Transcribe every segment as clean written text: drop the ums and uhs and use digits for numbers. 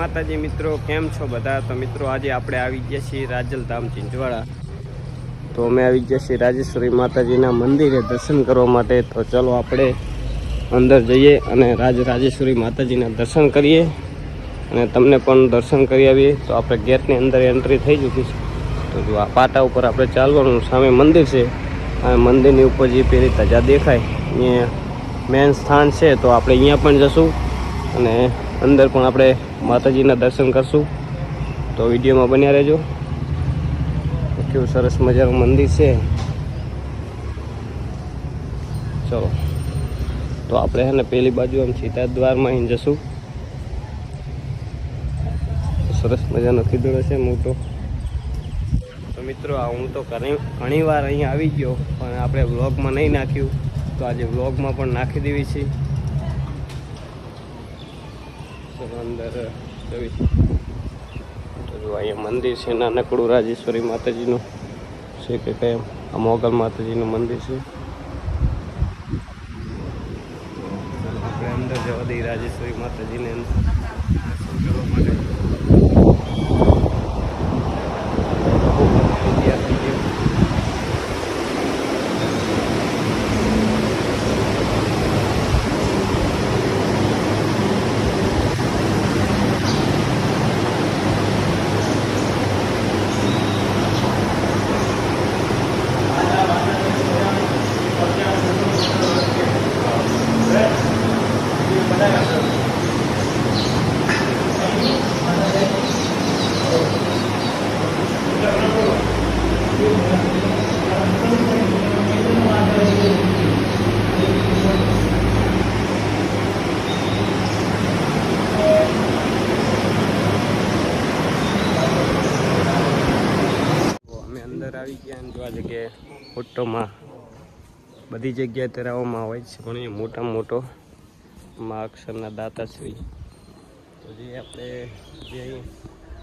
માતાજી મિત્રો, કેમ છો બધા? તો મિત્રો આજે આપણે આવી ગયા છીએ રાજલધામ ચિંચવાડા। તો અમે આવી ગયા છીએ રાજેશ્વરી માતાજીના મંદિરે દર્શન કરવા માટે। તો ચલો આપણે અંદર જઈએ અને રાજેશ્વરી માતાજીના દર્શન કરીએ અને તમને પણ દર્શન કરી આવીએ। તો આપણે ગેટની અંદર એન્ટ્રી થઈ ચૂકી છે। તો જો આ પાટા ઉપર આપણે ચાલવાનું, સામે મંદિર છે। આ મંદિરની ઉપર જે પેલી ધજા દેખાય અહીંયા મેન સ્થાન છે। તો આપણે અહીંયા પણ જશું અને અંદર પણ આપણે માતાજીના દર્શન કરશું। તો વિડીયોમાં બન્યા રહેજો। કેવું સરસ મજાનું મંદિર છે। ચલો તો આપણે છે ને પેલી બાજુ આમ સીધા દ્વારમાં અહીં જશું। સરસ મજાનો ખીદડો છે મોટો। તો મિત્રો હું તો ઘણી વાર અહીં આવી ગયો, પણ આપણે વ્લોગમાં નહીં નાખ્યું, તો આજે વ્લોગમાં પણ નાખી દેવી છે। અંદર જવી તો જો અહીંયા મંદિર છે નાનકડું રાજેશ્વરી માતાજીનું છે કે કેમ, આ મોગલ માતાજીનું મંદિર છે। આપણે અંદર જવા દઈએ રાજેશ્વરી માતાજીને દર્શન કરવા માટે। આવી ગયા જો આ જગ્યાએ ફોટોમાં બધી જગ્યાએ ધરાવવામાં આવે છે, પણ એ મોટામાં મોટો માં અક્ષરના દાતાશ્રી। તો જે આપણે જે અહીં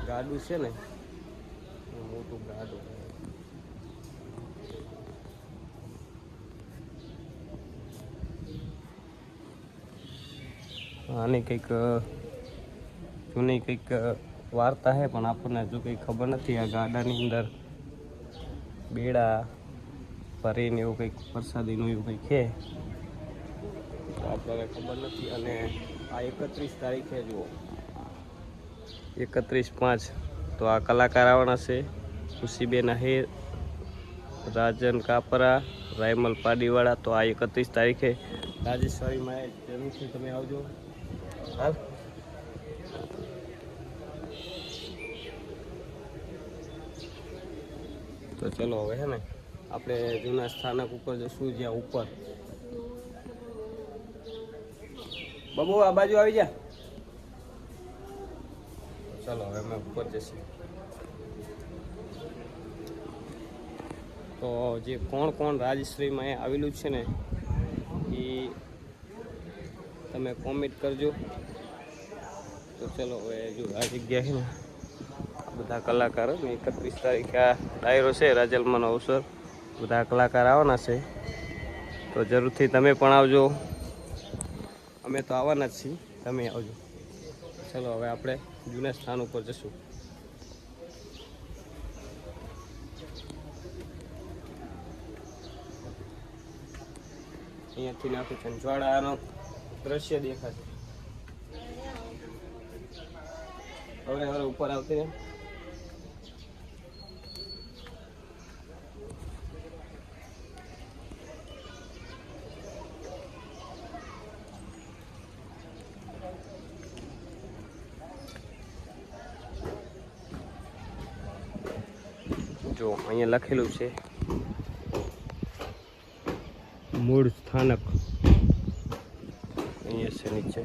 ગાડું છે ને, મોટું ગાડું, આની કંઈક જૂની કંઈક વાર્તા છે, પણ આપણને જો કંઈ ખબર નથી। આ ગાડાની અંદર બેડા ભરીને એવું કંઈક પ્રસાદીનું એવું કંઈક છે, તો આપણને ખબર નથી। અને આ 31 તારીખે જુઓ, 31/5 તો આ કલાકાર આવવાના છે। ખુશીબેન આહિર, રાજન કાપરા, રાયમલ પાડીવાળા। તો આ 31 તારીખે રાજેશ્વરીમાં જરૂરથી તમે આવજો। હાલ તો ચલો હવે છે ને આપણે જૂના સ્થાનક ઉપર જશું, જ્યાં ઉપર બાબુ આ બાજુ આવી જા। ચલો હવે અમે ઉપર જશું। તો જે કોણ કોણ રાજેશ્વરીમાં આવેલું છે ને, એ તમે કોમેન્ટ કરજો। તો ચલો હવે જો આ જગ્યા છે ને, બધા કલાકારો ને 31 તારીખે આ ડાયરો છે રાજલમાંનો અવસર, બધા કલાકાર આવવાના છે। તો જરૂરથી તમે પણ આવજો, અમે તો આવવાના જ છીએ, તમે આવજો। ચલો હવે આપણે જૂના સ્થાન ઉપર જશું। અહીંયાથી આખું ચંચવાડાનો દ્રશ્ય દેખાશે। હવે હવે ઉપર આવતી જો અહીંયા લખેલું છે મૂળ સ્થાનક, અહીંયા છે નીચે।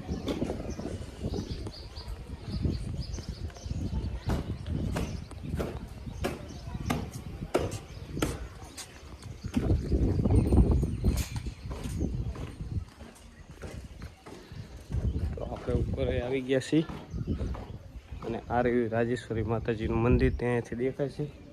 તો આપણે ઉપર આવી ગયા છીએ અને આ રહ્યું રાજેશ્વરી માતાજીનું મંદિર ત્યાંથી દેખાય છે।